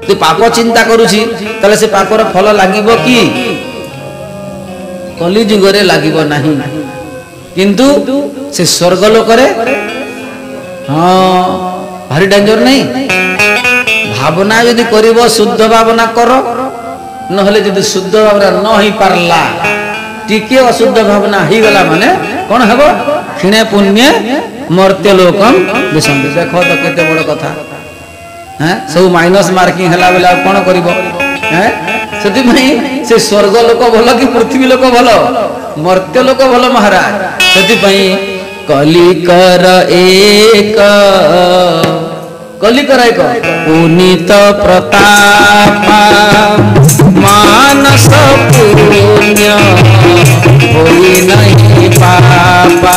तू पाप चिंता करुछि तले से पापर फल लागिबो कि कली जुगरे लागिबो नाही किंतु से स्वर्ग लोक रे हाँ भारी डेंजर नहीं भावना यदि करिबो शुद्ध भावना करो नहले यदि शुद्ध भावना न ही पारला टिके अशुद्ध भावना ही गला माने कौन हेबो क्षीणे पुण्य मर्त्य लोकम विसंति देखो तो केते बड़ कथा हैं सब माइनस मार्किंग हला बेला कौन करिवो हैं सेति भाई से स्वर्ग लोक भलो कि पृथ्वी लोक भलो मर्त्य लोक भलो महाराज सेति भाई कलिकर एक कलिकर एक पुनीत प्रताप मानस पुण्य होई नहीं पापा